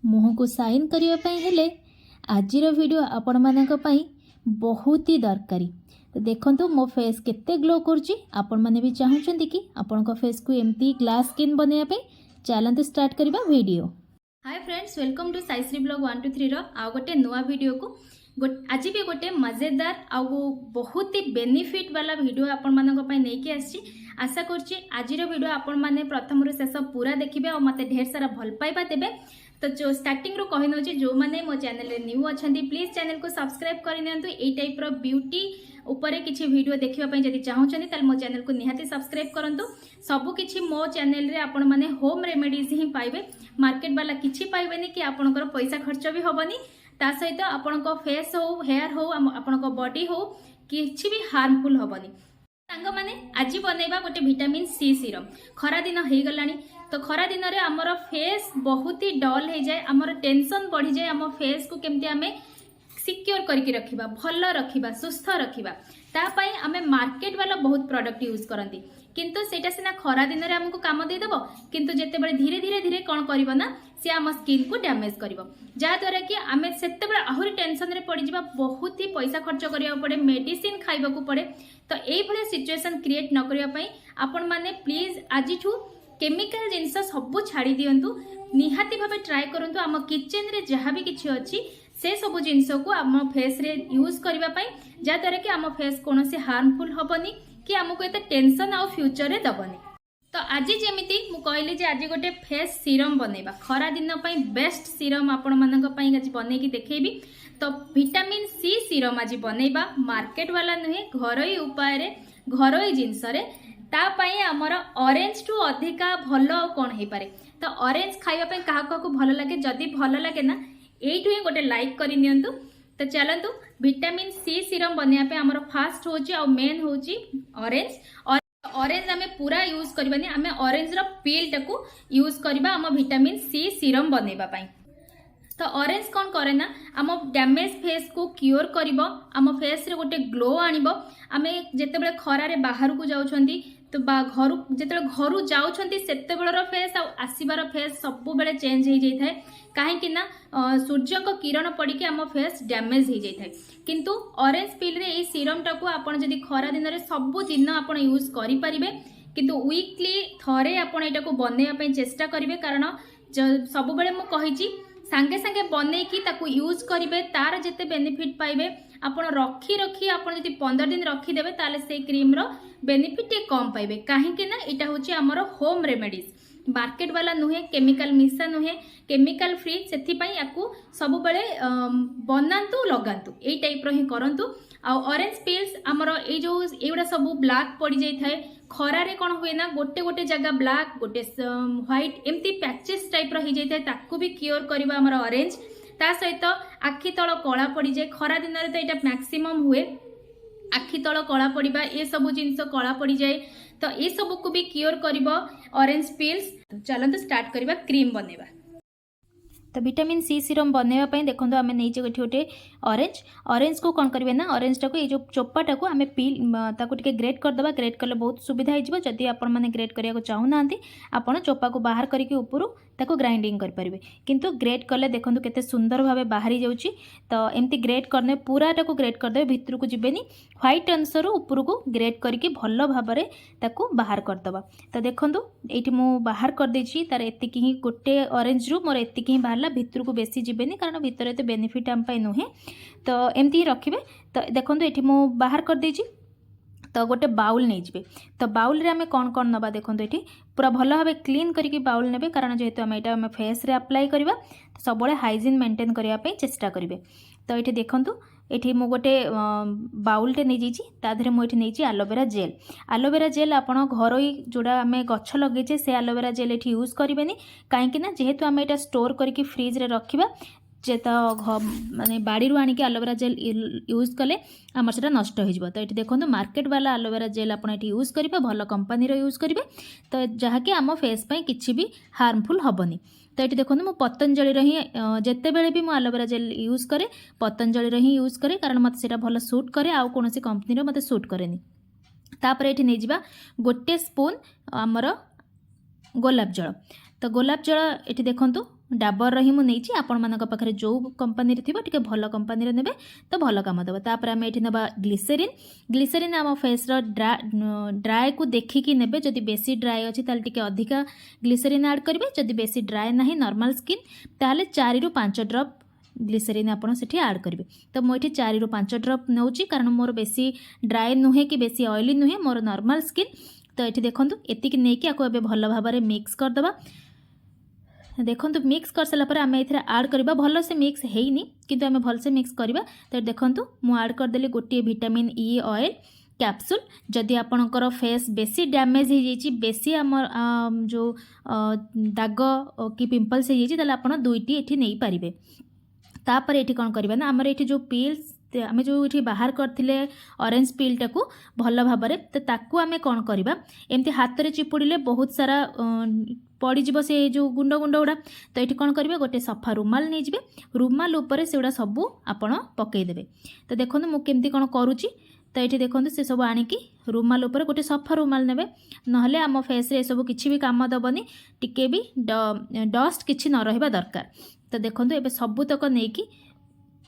मुह को साइन करने आजिर वीडियो आपण मानक पई बहुत ही दरकारी। तो देखो मो फेस केते ग्लो करुच्ची। आपण माने भी चाहूचंती कि आपण को फेस को एमती ग्लास स्किन बनैया पे चलते स्टार्ट करबा video. Hi friends, welcome to Saishree blog 1 2 3 रो आ गोटे नुआ वीडियो को आज भी गोटे मजेदार आ बहुत ही बेनिफिट वाला वीडियो आपण मानक पई नेकी आछि। आशा करछि आजिर वीडियो आपण माने प्रथम रु शेष पूरा देखिबे और मते ढेर सारा भल पाइबा देबे। तो जो स्टार्टिंग रू कहि नउछि जो माने मो चैनल रे न्यू अछंती प्लीज चैनल को सब्सक्राइब करि नियंतु। ए टाइप रो ब्यूटी ऊपर किछि वीडियो देखिबा पई जदि चाहउछनी ताल मो चैनल को निहाती सब्सक्राइब करंतु। सब किछि मो चैनल रे आपण माने होम रेमेडीज ही पाइबे, मार्केट वाला किछि पाइबेनी कि आपनकर पैसा खर्च भी होबनी। ता सहित आपनको फेस हो, हेयर हो, आपनको बॉडी हो किछि भी हार्मफुल होबनी। सांग माने आज बनैबा गोटे विटामिन सी सीरम। खरा दिन हो गलानी तो खरा दिन रे हमर फेस बहुत ही डल हो जाए, हमर टेंशन बढ़ी जाए। हम फेस को केमती आमे सिक्योर करके रखिबा, भल रखिबा, सुस्थ रखिबा ता पई आमे मार्केट वाला बहुत प्रोडक्ट यूज करंती, किंतु सेटा सिना खरा दिन रे हमको काम दे देबो, किंतु जेते बळे धीरे धीरे धीरे कोन करबो ना से आम स्किन को डैमेज करबो, जा द्वारा कि आमे सेते बळे आहुरी टेंशन रे पड़ी जिबा, बहुत ही पैसा खर्च करिया पड़े, मेडिसिन खाइबा को पड़े। तो एई भले सिचुएशन क्रिएट न करिया पई आपण माने प्लीज आजिठू केमिकल जिनस सब छाड़ी दियंतु। निहाती भाबे ट्राई करंतु आम किचन रे जहाँ भी किछि अछि से सब जिनस को आम फेस रे यूज करबा पई, जा द्वारा कि आम फेस कोनोसी हार्मफुल होबनी कि हमको एते टेंशन आ फ्यूचर रे दबनी। तो आज जेमिति मु कहली जे आज गोटे फेस सीरम बनैबा, खरा दिन पई बेस्ट सीरम आपण मानक पई आज बनै की देखैबी। तो विटामिन सी सीरम आज बनैबा, मार्केट वाला नुहे, घरोई उपाय रे, घरोई जिनस रे। ता पई हमर ऑरेंज टू अधिका भलो कोन हे पारे। तो ऑरेंज खाइबा पई काहा को भलो लागे, जदी भलो लागे ना एइटु ही गोटे लाइक करि नियंतु। तो चलंतु विटामिन सी सीरम बनैया पे हमर फास्ट होची और मेन होची ऑरेंज। और ऑरेंज आमे पूरा यूज करबानी, आमे ऑरेंज रो पील टाकू यूज करबा हम विटामिन सी सीरम बनैबा पई। तो ऑरेंज कौन करे ना आम डैमेज फेस को क्योर करिवो, आम फेस रे गोटे ग्लो आनिबो। आमे जेते बेले खरा रे बाहर को जाउछंती तो घर जेते घर जाउछंती सेते बेलर फेस आ आसीबार फेस सब बेले चेंज हो जाय थाए, काहे कि ना सूर्य को किरण पड़ी के आम फेस डैमेज हो जाय थाए। किंतु ऑरेंज पील रे ए सीरम टाकू आपण जदी खरा दिन रे सब दिन आपण यूज करि परिबे, किंतु वीकली थरे आपण एटा को बनैया पई चेष्टा करिवे। कारण सब बेले मु कहिची सांगे सांगे बनै की ताकू यूज करिवे, तार जेते बेनिफिट पाइबे आपण रखी रखी आपण जदी 15 दिन रखी देबे ताले से क्रीम रो बेनिफिट कम पाइबे। काहे कि ना एटा होची हमर होम रेमेडीज, मार्केट वाला नुहे, केमिकल मिसा नुहे, केमिकल फ्री। सेथि पई याकू सब बेले बनांतु लगांतु एई टाइप रो ही करंतु। आ ऑरेंज पील्स हमर ए जो एउडा सब ब्लैक पड़ी जाय थाए, खरा रे कोन हुए ना गोटे गोटे जगह ब्लैक, गोटे व्हाइट एमती पैचेस टाइप रो ही जाय थाए, ताकू भी क्योर करबा हमर ऑरेंज। ता सहित आखि तळ कळा पड़ी जाय, खरा दिन रे तो एटा मैक्सिमम हुए, आखि तळ कळा पड़िबा ए सब जिंस कळा पड़ी जाय। तो ए सब को भी क्योर करिवो ऑरेंज पील्स। तो चलंतु स्टार्ट करबा क्रीम बनेबा। तो विटामिन सी सीरम बनैबा पई देखंतु आमे नेइचे गोटे ऑरेंज। ऑरेंज को कौन करिवे ना ऑरेंज टाको ए जो चोपाटा को आमे पील ताको टिके ग्रेट कर दबा। ग्रेट करले बहुत सुविधा हो जिवो। जदि आपण माने ग्रेट करिया को चाहू नांती आपण चोपा को बाहर करके ऊपर ताको ग्राइंडिंग कर परिबे, किंतु ग्रेट करले देखंतु केते सुंदर भाबे बाहरी जाउची। तो एमती ग्रेट करने पूरा टाको ग्रेट कर देबे, भितर को जिबेनी, व्हाइट अंशर ऊपर को ग्रेट करके भलो भाबरे ताको बाहर कर दबा। तो देखंतु एठी मु बाहर कर देची, तार एतिकी ही गोटे ऑरेंज रु मोर एतिकी ही बाहरला, भितर को बेसी जिबेनी कारण भितर एते बेनिफिट हम पाई नुहे। तो एमती ही रखिबे। तो देखंतु एठी मु बाहर कर देची। तो गोटे बाउल नहीं जिबे। तो बाउल रे हमें कौन कौन नबा देखंतु एठी पूरा भलो भाबे क्लीन करके बाउल नेबे, कारण जेहेतु हम एटा हम फेस रे अप्लाई करबा तो सब बळे हाइजीन मेंटेन करिया पे चेष्टा करिवे। तो एठी देखंतु एठी मु गोटे बाउल टे नहीं जीची, ता धरे मु एठी नैची एलोवेरा जेल। एलोवेरा जेल आपण घरोई जोड़ा आमे गच्छ लगेचे से एलोवेरा जेल एठी यूज करिवेनी, काहे कि ना जेहेतु हम एटा स्टोर करके फ्रिज रे रखिबा जे तो माने बाड़ी आनिक एलोवेरा जेल यूज कले आमर से नष्ट हो। तो ये देखो मार्केट वाला एलोवेरा जेल आप यूज करेंगे, भल कंपानी यूज करेंगे, तो जहाँकि आम फेस किसी भी हार्मफुल हेनी। तो ये देखो मु पतंजलि ही जिते बड़े भी मुझे एलोवेरा जेल यूज करे पतंजलि ही यूज करे, कारण मत से भल सूट करे, आउ कौन कंपनी मत सूट कैनि। तापर ये नहीं गोटे स्पून आमर गोलाप जल। तो गोलाप जल ये देखूँ डाबर ही मुझे आपण मान पाखे जो कंपनी थी भल कंपनी ने तो भल कम देव। तापर आम ये ना ग्लिसरीन। ग्लिसरीन आम फेस ड्राए को देखिकी ने जदि बेसी ड्राए अच्छी टे अधिका ग्लिसरीन ऐड करेंगे। जदि बेसी ड्राए ना नॉर्मल स्किन ताहले 4 ରୁ 5 ड्रॉप ग्लिसरीन आपड़ से ऐड करेंगे। तो मुझे 4 ରୁ 5 ड्रॉप नौ कारण मोर बेसी ड्राए नुहे कि बेसी ऑयली नुहे मोर नॉर्मल स्किन। तो ये देखो एतिक नहीं आपको भल भाव में मिक्स करदे। देखो मिक्स कर सारा पर आम ये ऐड करवा भल से मिक्स होनी किंतु आम भल से मिक्स करवा। तो देखो मुझे ऐड करदेली गोटे विटामिन ई ऑयल कैप्सूल। जदि आपणकर फेस बेसी डैमेज हो जाइए बेसी आम जो दाग कि पिंपल्स हो जाइए आप 2टी ये नहीं पारे। तापर ये कौन करवा ना आमर ये जो पिल्स आम जो ये बाहर करते ऑरेंज पिलटा को भल भाव में तो ताकू आम कौन करवा एमती हाथ में चिपुड़े बहुत सारा पड़ीज से जो गुंड गुंड गुड़ा। तो ये कौन करेंगे गोटे सफा रुमाल नहीं जाए रुमाल उपर से गुड़ा सबू आपण पकईदे। तो देखो मुझे कौन करुच्ची। तो ये देखो से सब आणिकी रुमाल उपर गोटे सफा रुमाल ने ना आम फेस रे सब किसी भी काम दबनी टिके भी डस्ट किसी न रहा दरकार। तो देखो ये सबूतक नहीं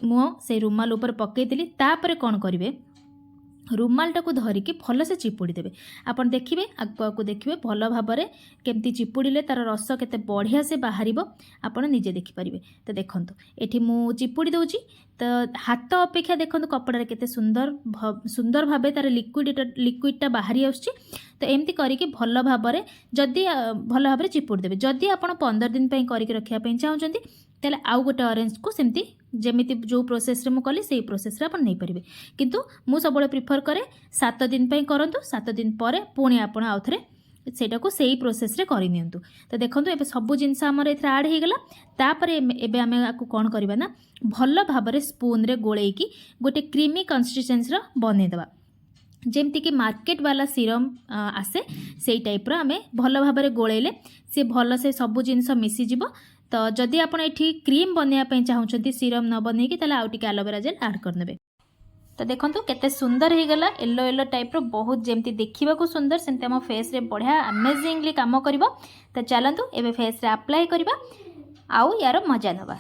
मु से रुमाल उपर पकईदेली। तापर कौन करेंगे रुमालटा को धरिकी भल से चिपुड़ी देवे। आप देखिए आगू देखिए भल भाव में केमती चिपुड़े तार रस केते बढ़िया से बाहर आपड़ निजे देखिपारे। तो देखो ये मु चिपुड़ी दूची तो हाथ अपेक्षा देखो कपड़ा केते सुंदर सुंदर भाव तार लिक्विडटा बाहरी आसुची। तो एमती करके भल भाव में जदि भल भाव में चिपुड़ी देवे। जदि आप 15 दिन करके रखापी चाहते तेल आउ गोटे ऑरेंज को सेमती जमीती जो प्रोसेस रे मु कली से प्रोसेस रे अपन नहीं पारिबे। किंतु मु सबले प्रिफर करे 7 दिन पई करंतु 7 दिन परे पुणी आपण आउ थरे सेटा को सेही प्रोसेस रे करि नियंतु। तो देखंतु एबे सब जिंस हमर एथरे ऐड हे गेला। तापर एबे आमे आकु कोन करबा ना भल भाव रे स्पून रे गोळेकी गोटे क्रीमी कंसिस्टेंसी रो बने देबा। जेमती कि मार्केट वाला सीरम आसे सेही टाइप रो आमे भल भाव रे गोळेले से भल से सब जिंस मिसी जिवो। तो जदि आपड़ ये क्रीम बनवाई चाहते सीरम न बनईकी ताले आउ टिके एलोवेरा जेल ऐड करदे। तो देखो केते सुंदर हो गला येलो येलो टाइप रो बहुत जेमती देखा को सुंदर सेमती आम फेस रे बढ़िया अमेजिंगली काम करिवो। तो चलतु एबे फेस रे अप्लाई करवा आउ यार मजा नवा।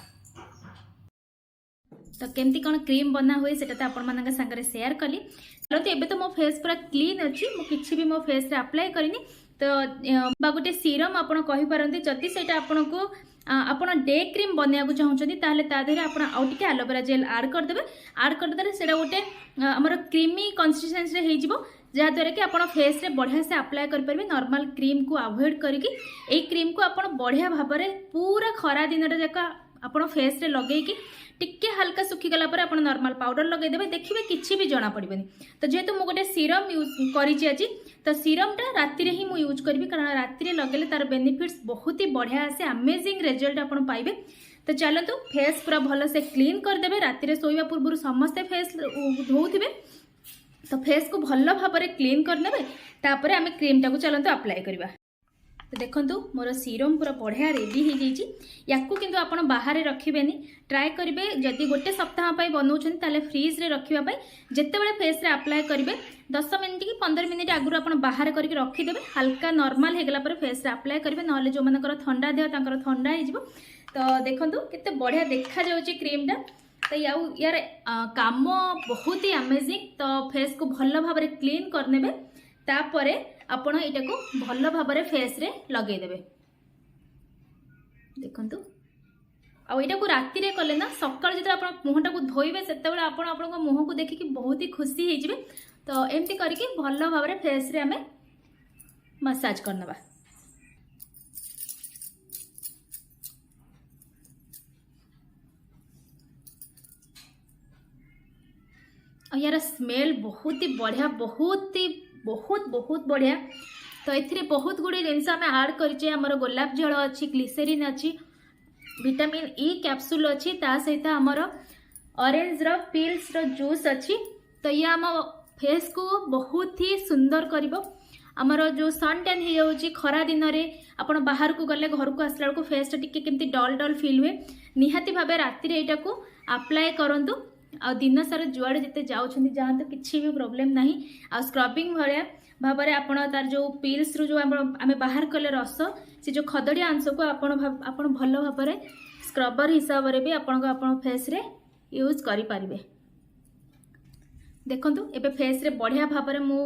तो केमती कौन क्रीम बना हुए सेटा तो आपण मानक संगे शेयर कली। चलतु एबे तो मो फेस पूरा क्लीन अच्छी मु किछि भी मो फेस रे अप्लाई करिनी। तो गोटे सीरम आपड़ कहींपारती जदि से आपन को आपड़ डे क्रीम बनवाक चाहते ताहले ता देहरे आपड़ आउ टिके एलोवेरा जेल ऐड करदेवे। ऐड करदेले सेटा गोटे आमर क्रीमी कंसिस्टेंसी रे हेजिवो जहाँद्वारा कि आपड़ फेस रे बढ़िया से अप्लाई करेंगे। नॉर्मल क्रीम को अवॉइड करके यही क्रीम को आपड़ बढ़िया भाव में पूरा खरा दिन जाक आपड़ फेस रे लगेगी टिके हल्का सुखीगला पर आप नॉर्मल पाउडर लगेदेवे देखिए किसी भी जना पड़ेनि। तो जेहेतु मुझे गोटे सीरम यूज करी आज तो सीरमटा राति रे ही मु यूज करी कारण राति रे लगेले तार बेनिफिट्स बहुत ही बढ़िया आसे अमेजिंग रिजल्ट आपन पाइबे। तो चलतु फेस पूरा भल से क्लीन करदेवे। राति रे सोइबा पूर्व समस्ते फेस धोउथिबे तो फेस को भल भाव में क्लीन करदेवे। तापर आमे क्रीम टाको चलतु अप्लाई करबा। तो देखंतु मोर सीरम पूरा बढ़िया रेडी हो जाइए। याकू किंतु आपण बाहर रखिबेनी ट्राए करेंगे जदि गोटे सप्ताह पाई बनाउछन ताले फ्रीज रे रखिबा पाई जेतेबेले फेस रे अप्लाई करेंगे 10 मिनिट कि 15 मिनिट आगु आपण बाहर करके रखिदेवे। हल्का नॉर्मल हो गला पर फेस रे अप्लाई करेंगे ना जो मानकर ठंडा देह तांकर ठंडा हो जिवो। तो देखंतु केते बढ़िया देखा जाउची क्रीमटा। तो यार काम बहुत ही अमेजिंग। तो फेस को भल भाव में क्लीन करनेबे तापरे आपण एटा को भल भाव में फेस रे लगेदेवे। देखंतु आ एटा को राति रे कले ना सकाळ जेते आपण मुहटा को धोइबे सेतेबेले आपण आपन मुह को देखि कि बहुत ही खुशी हे जिवे। तो एमती करके भल भाव में फेस रे हमें मसाज करनबा। यार स्मेल बहुत ही बढ़िया बहुत ही बहुत बहुत बढ़िया। तो ये बहुत गुड़े जिनस आम ऐड करें आमर गोलाप जल अच्छी ग्लिसरीन अच्छी विटामिन ई कैप्सूल अच्छी ता सहित आमर ऑरेंज रो पिल्स रो जूस अच्छी। तो ये आम फेस को बहुत ही सुंदर करिवो। आमर जो सन टैन हो जाउची खरा दिन रे आपण बाहर को गले घर को आसला को फेस टिके केमती डल डल फील हुए निहाती भाबे राति रे एटा को अप्लाई करंतु। आ दिन सारा जुआड़े जिते जाउछंती जाहंतु किछि भी प्रॉब्लम नाही। आ स्क्रबिंग भलिया भाव में आपण तार जो पिल्स रु जो आम बाहर कले रस से जो खदड़िया अंश को आपण भल भाव में स्क्रबर हिसाब से भी आपण फेस रे यूज करि परिबे। देखंतु एबे फेस रे बढ़िया भाव में मु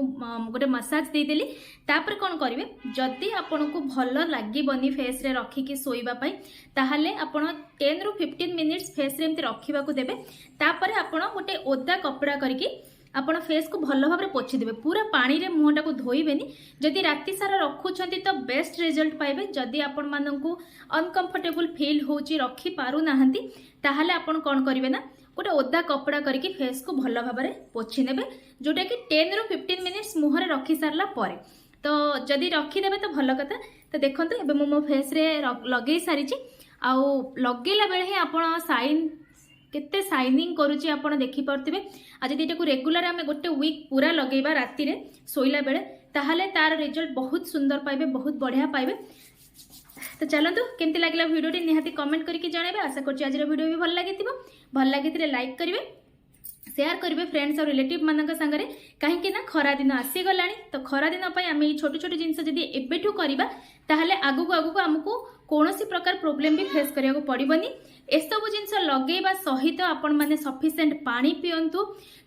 गोटे मसाज देदेली। तापर कौन करेंगे जदि आपन को भल लगे फेस रे रखिकी शोइबा पई ताहले आपण 10 रु 15 मिनिट्स फेस रे एमती रखिबा को देबे। तापर आपण गोटे ओदा कपड़ा करके आपण फेस को भल भाव में पोछि देबे। पूरा पानी रे मुहटा को धोइबेनी। जदि राति सारा रखुछंती तो बेस्ट रिजल्ट पाइबे। जदि आपण माननकु अनकंफर्टेबल फील होची रखी पारु नाहंती ताहले आपण कोन करिवे ना गोटे ओदा कपड़ा करके फेस को भल भाव में पोछि नेबे, जोटा कि 10 रु 15 मिनिट्स मुहरे रखी सारला परे। तो जदि रखीदेवे तो भल कथा। तो देखंतु एबे मो फेस रे लगे सारी आउ लगेला बेले ही आपण साइन केते शाइनिंग करूची आपण देखि परथिबे। आ जदि एटा को रेगुलर आमे गोटे वीक पूरा लगेबा राति रे सोइला बेले ताहले तार रिजल्ट बहुत सुंदर पाइबे, बहुत बढ़िया पाइबे। तो चलतु केमती लगे भिडियोटी निहाती कमेंट करके जनइबे। आशा करछि आज वीडियो भी भल लगी लाइक करेंगे, शेयर करेंगे फ्रेंड्स और रिलेटिव मान संगे। कहीं ना खरा दिन आसीगला तो खरा दिन आम छोट छोट जिनस जदि एबेठू करवा ताहले आगु आगु आमको कौन प्रकार प्रोब्लेम भी फेस करिया पड़ोनी। एसबू जिनस लगेवा सहित आपण मैंने सफिशिएंट पानी पियंतु,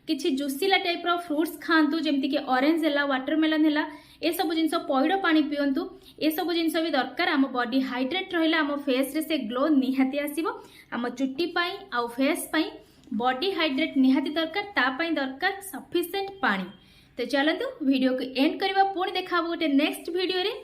किछि जूसीला टाइप रो फ्रूट्स खातु जमती कि ऑरेंज है, वाटरमेलन है, ए सब जिनस पैड़ पानी पियंतु। ए सब जिनस भी दरकार। आम बॉडी हाइड्रेट रहिला आम फेस रे से ग्लो निहाती आसीबो। आम चुट्टी पाई आउ फेस पाई बॉडी हाइड्रेट निहाती दरकार, तापाई दरकार सफिशिएंट पानी। तो चलतु वीडियो को एंड करवा, पुणी देखा गोटे नेक्स्ट वीडियो रे।